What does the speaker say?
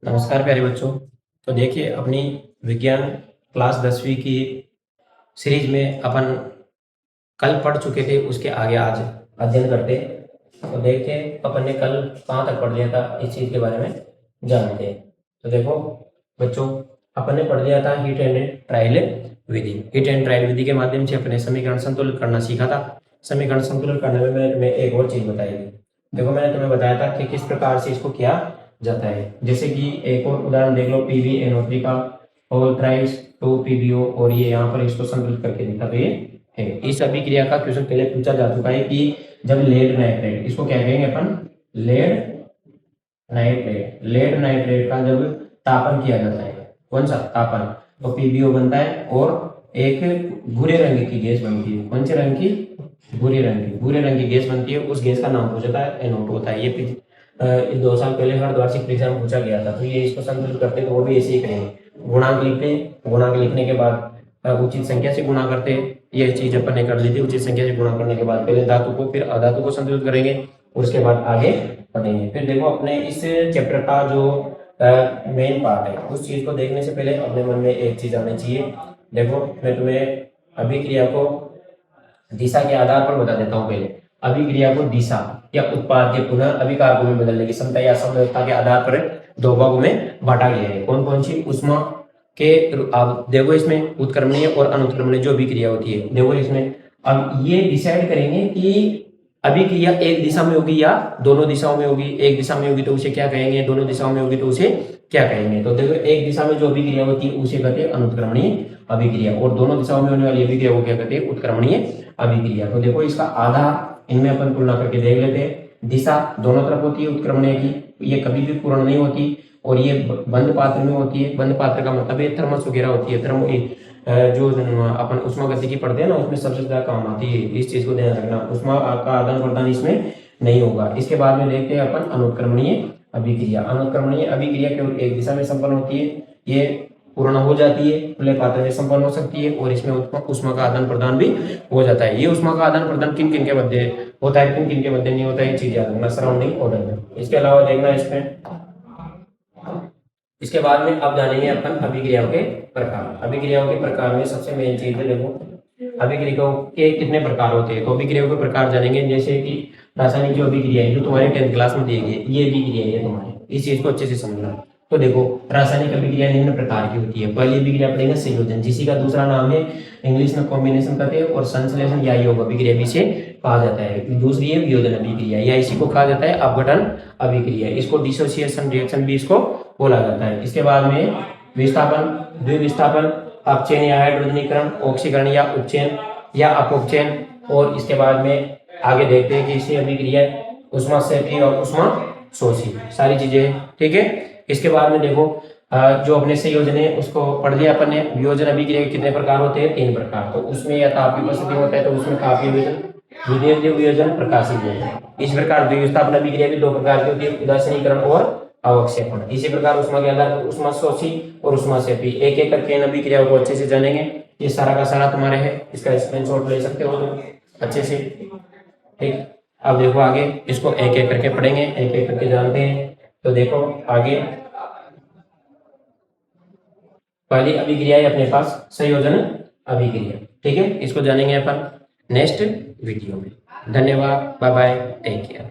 नमस्कार प्यारे बच्चों। तो देखिए अपनी विज्ञान क्लास 10वीं की सीरीज में अपन कल पढ़ चुके थे, उसके आगे आज अध्ययन करते। तो देखते अपन ने कल कहाँ तक पढ़ लिया था, इस चीज़ के बारे में जानते हैं। तो देखो बच्चों, अपन ने पढ़ लिया था हीट एंड ट्रायल विधि। हीट एंड ट्रायल विधि के माध्यम से अपने समीकरण संतुलित करना सीखा था। समीकरण संतुलित करने में मैं तुम्हें एक और चीज़ बताई थी। देखो मैंने तुम्हें बताया था कि किस प्रकार से इसको किया जाता है। जैसे कि एक और उदाहरण देख लो, PbNO3 का होल थ्राइस 2 PbO, और ये यहाँ पर इसको संतुलित करके दिखा। तो ये है इस अभिक्रिया का क्वेश्चन पहले पूछा जा चुका है कि जब लेड नाइट्रेट, इसको क्या कहेंगे अपन, लेड नाइट्रेट का जब तापन किया जाता है, कौन सा तापन, तो PbO बनता है और एक भूरे रंग की गैस बनती है। कौन से रंग की? भूरे रंग की गैस बनती है। उस गैस का नाम पूछा था NO2 होता है। ये 2 साल पहले हर वार्षिक परीक्षा में पूछा गया था। तो ये इसको संतुलित करते तो वो भी ऐसे ही करेंगे, गुणांक लिखते, गुणांक लिखने के बाद उचित संख्या से गुणा करते। ये चीज अपन ने कर ली थी। उचित संख्या से गुणा करने के बाद पहले धातु को फिर अधातु को संतुलित करेंगे, उसके बाद आगे पढ़ेंगे। फिर देखो अपने इस चैप्टर का जो मेन पार्ट है, उस चीज को देखने से पहले अपने मन में एक चीज आनी चाहिए। देखो मैं तुम्हें अभिक्रिया को दिशा के आधार पर बता देता हूँ। पहले अभिक्रिया को दिशा या उत्पाद के पुनः अभिकारकों में बदलने की क्षमता या समव्यवस्था के आधार पर दो भागों में बांटा गया है। कौन कौन सी? उष्मा के, अब देखो इसमें उत्क्रमणीय और अनुत्क्रमणीय जो अभिक्रिया होती है, देखो इसमें अब ये डिसाइड करेंगे कि अभिक्रिया एक दिशा में होगी या दोनों दिशाओं में होगी। एक दिशा में होगी तो उसे क्या कहेंगे, दोनों दिशाओं में होगी तो उसे क्या कहेंगे। तो देखो एक दिशा में जो अभिक्रिया होती है उसे कहते हैं अनुत्क्रमणीय अभिक्रिया, और दोनों दिशाओं में होने वाली अभिक्रिया को क्या कहते हैं, उत्क्रमणीय अभिक्रिया। तो देखो इसका आधार इनमें अपन तुलना करके देख लेते हैं। दिशा दोनों तरफ होती है उत्क्रमणीय की, ये कभी भी पूर्ण नहीं होती, और ये बंद पात्र में होती है। बंद पात्र का मतलब है थर्मस वगैरह होती है। थर्मो जो अपन उष्मागतिकी पढ़ते हैं ना, उसमें सबसे ज्यादा काम आती है। इस चीज को ध्यान रखना, उष्मा का आदान प्रदान इसमें नहीं होगा। इसके बाद में देखते हैं अपन अनुत्क्रमणीय अभिक्रिया। अनुत्क्रमणीय अभिक्रिया केवल एक दिशा में संपन्न होती है, ये पूर्ण हो जाती है, खुले पात्र में संपन्न हो सकती है, और इसमें उष्मा का आदान प्रदान भी हो जाता है। ये उष्मा का आदान प्रदान किन किन के मध्य होता है, किन किन के मध्य नहीं होता है, ये चीज याद रखना सराउंडिंग ऑर्डर में। इसके अलावा देखना इसमें, इसके बाद में अब जानेंगे अपन अभिक्रियाओं के प्रकार। अभिक्रियाओं के प्रकार में सबसे मेन चीज है, देखो अभिक्रियाओं के कितने प्रकार होते हैं। तो अभिक्रियाओं के प्रकार जानेंगे, जैसे कि रासायनिक जो अभिक्रिया है जो तुम्हारे 10th क्लास में दी गई, ये अभिक्रिया है तुम्हारे, इस चीज को अच्छे से समझना। तो देखो रासायनिक अभिक्रिया निम्न प्रकार की होती है। पहली अभिक्रिया पढ़ेंगे संयोजन, जिसी का दूसरा नाम है इंग्लिश में कॉम्बिनेशन कहते हैं, और संश्लेषण या योग अभिक्रिया भी इसे कहा जाता है। दूसरी है वियोजन अभिक्रिया, या इसी को कहा जाता है अपघटन अभिक्रिया। इसको डिसोसिएशन रिएक्शन भी इसको बोला जाता है। इसके बाद में विस्थापन, द्विविस्थापन, अपचयन या हाइड्रोजनीकरण, ऑक्सीकरण या उपचयन या अपोक्षयन, और इसके बाद में आगे देखते हैं कि इसी अभिक्रिया उष्मा सेपी और उष्मा शोषी, सारी चीजें ठीक है। इसके बाद में देखो जो अपने संयोजन है उसको पढ़ लिया अपन ने। वियोजन अभिक्रिया के कितने प्रकार होते हैं? 3 प्रकार। तो उसमें या तापीय उपस्थिति होता है, तो उसमें तापीय वियोजन, विद्युतीय वियोजन, प्रकाशीय वियोजन। इस प्रकार द्विविस्थापन अभिक्रिया भी 2 प्रकार की होती है, उदासीनीकरण और अवक्षेपण। इसी प्रकार उष्मा के आधार पर उष्मा शोषी और उष्मा सेपी, एक एक करके इन अभिक्रियाओं को अच्छे से जानेंगे। ये सारा का सारा तुम्हारे है, इसका स्क्रीनशॉट ले सकते हो तुम अच्छे से, ठीक। अब देखो आगे इसको एक एक करके पढ़ेंगे, एक एक करके जानते हैं। तो देखो आगे पहली अभिक्रिया है अपने पास संयोजन अभिक्रिया, ठीक है। इसको जानेंगे अपन नेक्स्ट वीडियो में। धन्यवाद, बाय बाय, टेक केयर।